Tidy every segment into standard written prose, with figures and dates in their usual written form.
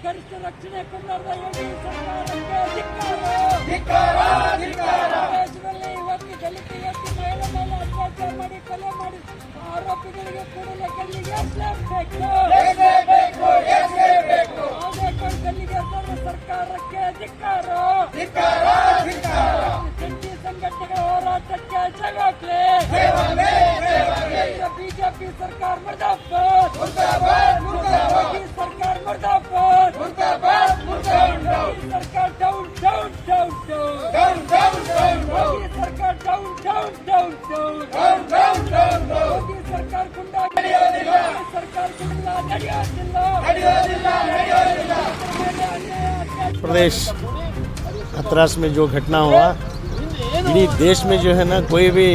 ಗರಿಷ್ಠ ರಕ್ಷಣೆ ಕೊಂಡಾದ ಯೋಗಿ ಸರ್ಕಾರಕ್ಕೆ ಧಿಕ್ಕಾರ. ದೇಶದಲ್ಲಿ ಇವತ್ತು ದಲಿತ ಯುವತಿ ಮಹಿಳೆ ಮೇಲೆ ಅತ್ಯಾಚಾರ ಮಾಡಿ ಕೊಲೆ ಮಾಡಿ ಆರೋಪಿಗಳಿಗೆ ಕೂಡಲೇ ಗಲ್ಲಿಗೆ ಹಾಕಲೇಬೇಕು. ಗಲ್ಲಿಗೆ ಸರ್ಕಾರಕ್ಕೆ ಧಿಕ್ಕಾರ. ಜಂಟಿ ಸಂಘಟನೆಗಳ ಹೋರಾಟಕ್ಕೆ ಜಯವಾಗಲಿ. ಬಿಜೆಪಿ ಸರ್ಕಾರ ಮುರ್ದಾಬಾದ್. ಸರ್ಕಾರ ಮುರ್ದಾಬಾದ್. ಸರ್ಕಾರ down down down down. Modi ಸರ್ಕಾರ down down down down. Modi ಸರ್ಕಾರ ಗುಂಡಾಗಿ ಸರ್ಕಾರ ಗುಂಡ ನಡೆಯೋದಿಲ್ಲ. प्रदेश हथरास में जो घटना हुआ, इडीी देश में जो है ना कोई भी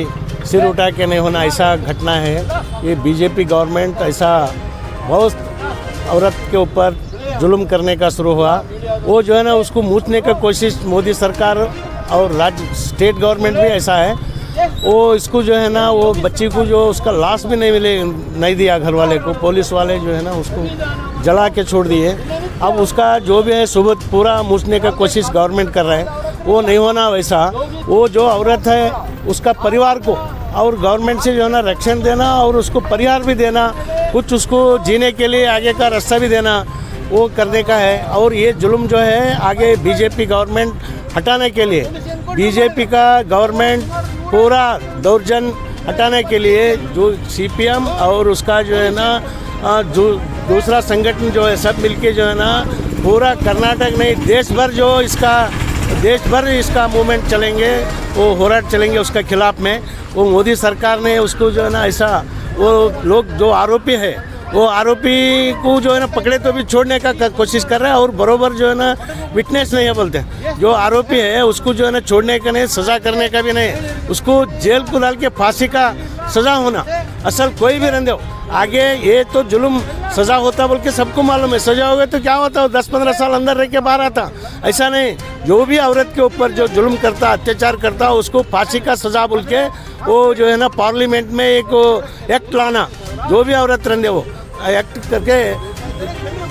सिर उठा के नहीं होना ऐसा घटना है। ये बीजेपी गवर्नमेंट ऐसा बहुत औरत के ऊपर जुल्म करने का शुरू हुआ, वो जो है ना उसको मूछने का कोशिश मोदी सरकार और राज्य स्टेट गवर्नमेंट भी ऐसा है। वो इसको जो है ना वो बच्ची को जो उसका लाश भी नहीं दिया घर वाले को, पुलिस वाले जो है ना उसको जला के छोड़ दिए। अब उसका जो भी है सुबह पूरा मूछने का कोशिश गवर्नमेंट कर रहा है, वो नहीं होना वैसा। वो जो औरत है उसका परिवार को और गवर्नमेंट से जो है ना रक्षण देना और उसको परिवार भी देना, कुछ उसको जीने के लिए आगे का रास्ता भी देना, वो करने का है। और ये जुल्म जो है आगे बीजेपी गवर्नमेंट हटाने के लिए, बीजेपी का गवर्नमेंट पूरा दौर्जन्य हटाने के लिए जो सीपीएम और उसका जो है ना जो दूसरा संगठन जो है सब मिलके जो है ना पूरा कर्नाटक नहीं देश भर इसका मूवमेंट चलेंगे, वो होराट चलेंगे उसका खिलाफ में। वो मोदी सरकार ने उसको जो है ना ऐसा, वो लोग जो आरोपी है वो आरोपी को जो है ना पकड़े तो भी छोड़ने का कोशिश कर रहा है, और बरोबर जो है ना विटनेस नहीं है बोलते। जो आरोपी है उसको जो है ना छोड़ने का नहीं, सज़ा करने का भी नहीं, उसको जेल को डाल के फांसी का सज़ा होना। असल कोई भी रहने दो आगे, ये तो जुल्म सज़ा होता बोल के सबको मालूम है। सज़ा हो गया तो क्या होता है, 10-15 साल अंदर रह के बाहर आता। ऐसा नहीं, जो भी औरत के ऊपर जो जुल्म करता, अत्याचार करता, उसको फांसी का सज़ा बोल के वो जो है ना पार्लियामेंट में एक एक्ट लाना, जो भी औरत रहने वो एक्ट करके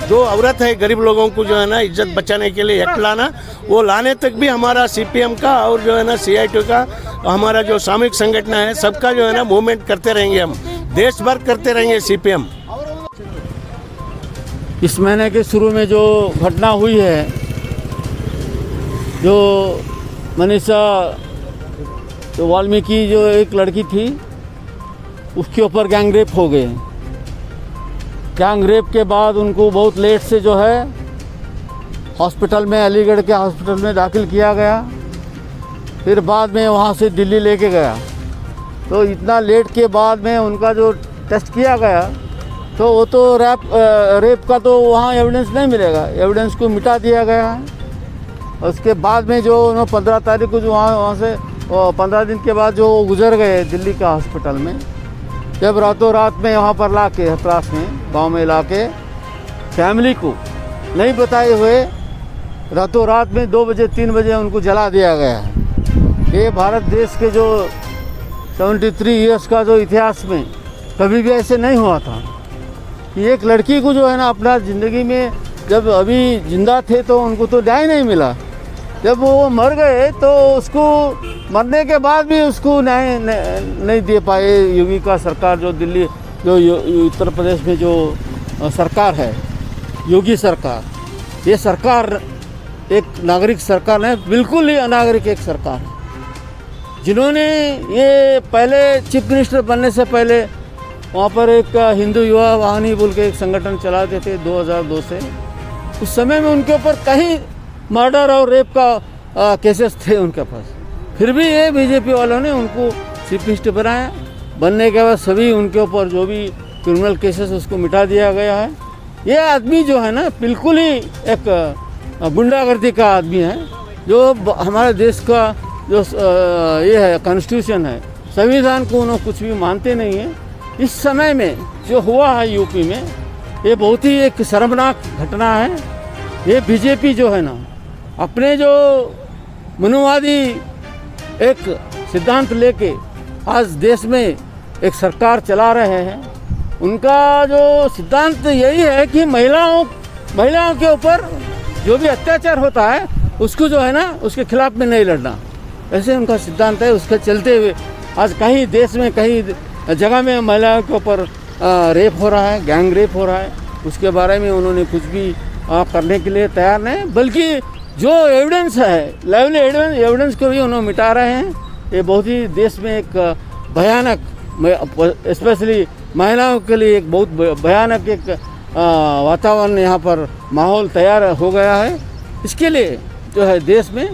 जो औरत है गरीब लोगों को जो है ना इज्जत बचाने के लिए एक्ट लाना, वो लाने तक भी हमारा सीपीएम का और जो है ना सीआईटी का हमारा जो सामूहिक संगठन है सबका जो है ना मूवमेंट करते रहेंगे, हम देश भर करते रहेंगे सीपीएम। इस महीने के शुरू में जो घटना हुई है, जो मनीषा जो वाल्मीकि जो एक लड़की थी उसके ऊपर गैंग रेप हो गए। गैंग रेप के बाद उनको बहुत लेट से जो है हॉस्पिटल में, अलीगढ़ के हॉस्पिटल में दाखिल किया गया, फिर बाद में वहाँ से दिल्ली लेके गया। तो इतना लेट के बाद में उनका जो टेस्ट किया गया तो वो तो रेप का तो वहाँ एविडेंस नहीं मिलेगा, एविडेंस को मिटा दिया गया है। उसके बाद में जो उन्होंने 15 तारीख को जो वहाँ से 15 दिन के बाद जो गुजर गए दिल्ली का हॉस्पिटल में, जब रातों रात में यहाँ पर ला के हथरास में गांव में ला के फैमिली को नहीं बताए हुए रातों रात में 2 बजे 3 बजे उनको जला दिया गया है। ये भारत देश के जो 73 ईयर्स का जो इतिहास में कभी भी ऐसे नहीं हुआ था कि एक लड़की को जो है ना अपना ज़िंदगी में जब अभी जिंदा थे तो उनको तो न्याय नहीं मिला, जब वो मर गए तो उसको मरने के बाद भी उसको न्याय नहीं दे पाए योगी का सरकार। जो दिल्ली जो उत्तर प्रदेश में जो सरकार है योगी सरकार, ये सरकार एक नागरिक सरकार है, बिल्कुल ही अनागरिक एक सरकार है। जिन्होंने ये पहले चीफ मिनिस्टर बनने से पहले वहाँ पर एक हिंदू युवा वाहिनी बोल के एक संगठन चलाते थे 2002 से, उस समय में उनके ऊपर कहीं मर्डर और रेप का केसेस थे उनके पास, फिर भी ये बीजेपी वालों ने उनको चीफ मिनिस्टर बनाया। बनने के बाद सभी उनके ऊपर जो भी क्रिमिनल केसेस उसको मिटा दिया गया है। ये आदमी जो है ना बिल्कुल ही एक गुंडागर्दी का आदमी है, जो हमारे देश का जो ये है कॉन्स्टिट्यूशन है, संविधान को उन्होंने कुछ भी मानते नहीं है। इस समय में जो हुआ है यूपी में, ये बहुत ही एक शर्मनाक घटना है। ये बीजेपी जो है ना अपने जो मनुवादी एक सिद्धांत लेके आज देश में एक सरकार चला रहे हैं, उनका जो सिद्धांत यही है कि महिलाओं महिलाओं के ऊपर जो भी अत्याचार होता है उसको जो है ना उसके खिलाफ में नहीं लड़ना, ऐसे उनका सिद्धांत है। उसके चलते हुए आज कहीं देश में कहीं जगह में महिलाओं के ऊपर रेप हो रहा है, गैंग रेप हो रहा है, उसके बारे में उन्होंने कुछ भी करने के लिए तैयार नहीं, बल्कि जो एविडेंस है लाइवली एविडेंस को भी उन्होंने मिटा रहे हैं। ये बहुत ही देश में एक भयानक, स्पेशली महिलाओं के लिए एक बहुत भयानक एक वातावरण यहाँ पर माहौल तैयार हो गया है। इसके लिए जो है देश में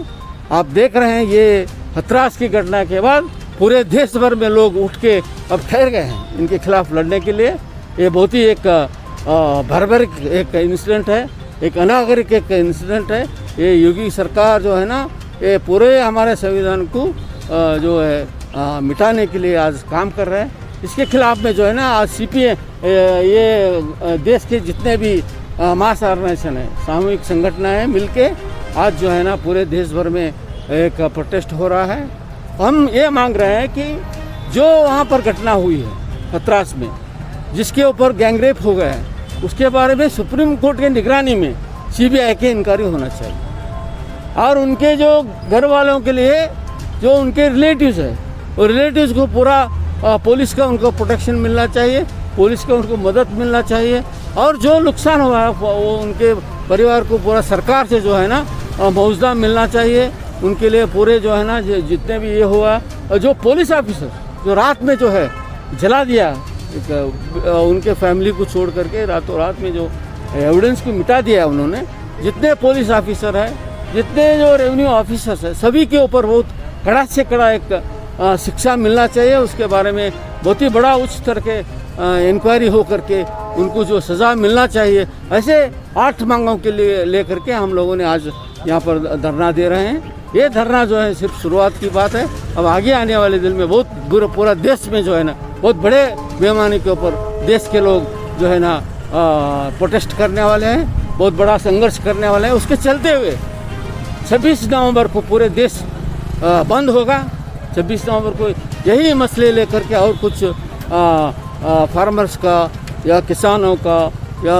आप देख रहे हैं ये हथरास की घटना के बाद पूरे देश भर में लोग उठ के अब ठहर गए हैं इनके खिलाफ लड़ने के लिए। ये बहुत ही एक बर्बरिक एक इंसिडेंट है, एक अनागरिक एक इंसिडेंट है। ये योगी सरकार जो है ना ये पूरे हमारे संविधान को जो है मिटाने के लिए आज काम कर रहे हैं। इसके खिलाफ में जो है ना आज CPM ये देश के जितने भी मास ऑर्गेनाइजेशन है, सामूहिक संगठन है, मिलके आज जो है ना पूरे देश भर में एक प्रोटेस्ट हो रहा है। हम ये मांग रहे हैं कि जो वहाँ पर घटना हुई है हथरास में, जिसके ऊपर गैंगरेप हो गया है, उसके बारे में सुप्रीम कोर्ट के निगरानी में CBI की इंक्वायरी होना चाहिए। और उनके जो घर वालों के लिए जो उनके रिलेटिव्स है, वो रिलेटिव्स को पूरा पुलिस का उनको प्रोटेक्शन मिलना चाहिए, पुलिस का उनको मदद मिलना चाहिए। और जो नुकसान हुआ है वो उनके परिवार को पूरा सरकार से जो है ना मुआवजा मिलना चाहिए। उनके लिए पूरे जो है ना जितने भी ये हुआ, और जो पुलिस ऑफिसर जो रात में जो है जला दिया उनके फैमिली को छोड़ करके रातों रात में जो एविडेंस को मिटा दिया उन्होंने, जितने पुलिस ऑफिसर है, जितने जो रेवेन्यू ऑफिसर्स है, सभी के ऊपर बहुत कड़ा से कड़ा एक शिक्षा मिलना चाहिए। उसके बारे में बहुत ही बड़ा उच्च स्तर के इंक्वायरी हो करके उनको जो सज़ा मिलना चाहिए। ऐसे 8 मांगों के लिए लेकर के हम लोगों ने आज यहाँ पर धरना दे रहे हैं। ये धरना जो है सिर्फ शुरुआत की बात है, अब आगे आने वाले दिन में बहुत पूरा देश में जो है ना बहुत बड़े पैमाने के ऊपर देश के लोग जो है ना प्रोटेस्ट करने वाले हैं, बहुत बड़ा संघर्ष करने वाले हैं। उसके चलते हुए 26 नवंबर को पूरे देश बंद होगा। 26 नवंबर को यही मसले लेकर के और कुछ फार्मर्स का या किसानों का या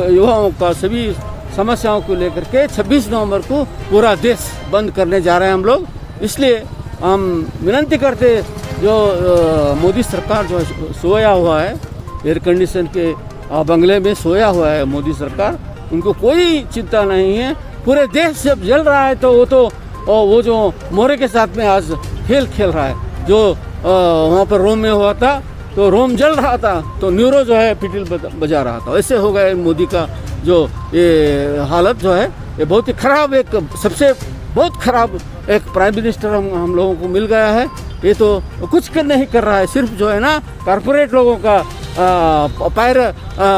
युवाओं का सभी समस्याओं को लेकर के 26 नवंबर को पूरा देश बंद करने जा रहे हैं हम लोग। इसलिए हम विनती करते जो मोदी सरकार जो सोया हुआ है, एयर कंडीशन के बंगले में सोया हुआ है मोदी सरकार, उनको कोई चिंता नहीं है। पूरे देश जब जल रहा है तो वो जो मोरे के साथ में आज खेल रहा है। जो वहाँ पर रोम में हुआ था तो रोम जल रहा था तो न्यूरो जो है पिटील बजा रहा था। ऐसे हो गया मोदी का जो ये हालत जो है, ये बहुत ही खराब, एक सबसे बहुत खराब एक प्राइम मिनिस्टर हम लोगों को मिल गया है। ये तो कुछ नहीं कर रहा है, सिर्फ जो है ना कॉर्पोरेट लोगों का पैर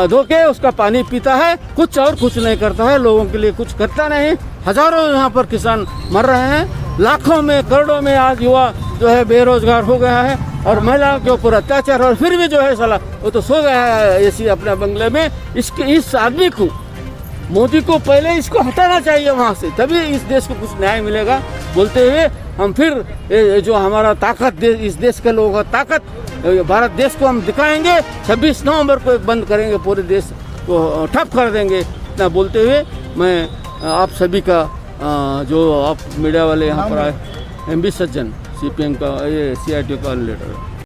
धो के उसका पानी पीता है, कुछ और कुछ नहीं करता है, लोगों के लिए कुछ करता नहीं। हजारों यहाँ पर किसान मर रहे हैं, लाखों में करोड़ों में आज युवा जो है बेरोजगार हो गया है और महिलाओं के ऊपर अत्याचार। और फिर भी जो है साला वो तो सो गया है ऐसी अपने बंगले में। इस आदमी को, मोदी को पहले इसको हटाना चाहिए वहाँ से, तभी इस देश को कुछ न्याय मिलेगा। बोलते हुए हम फिर जो हमारा ताकत इस देश के लोगों का ताकत भारत देश को हम दिखाएंगे। 26 नवंबर को एक बंद करेंगे, पूरे देश को ठप कर देंगे। इतना बोलते हुए मैं आप सभी का जो आप मीडिया वाले यहाँ पर आए, MB सज्जन CPM का ये CITO का लीडर।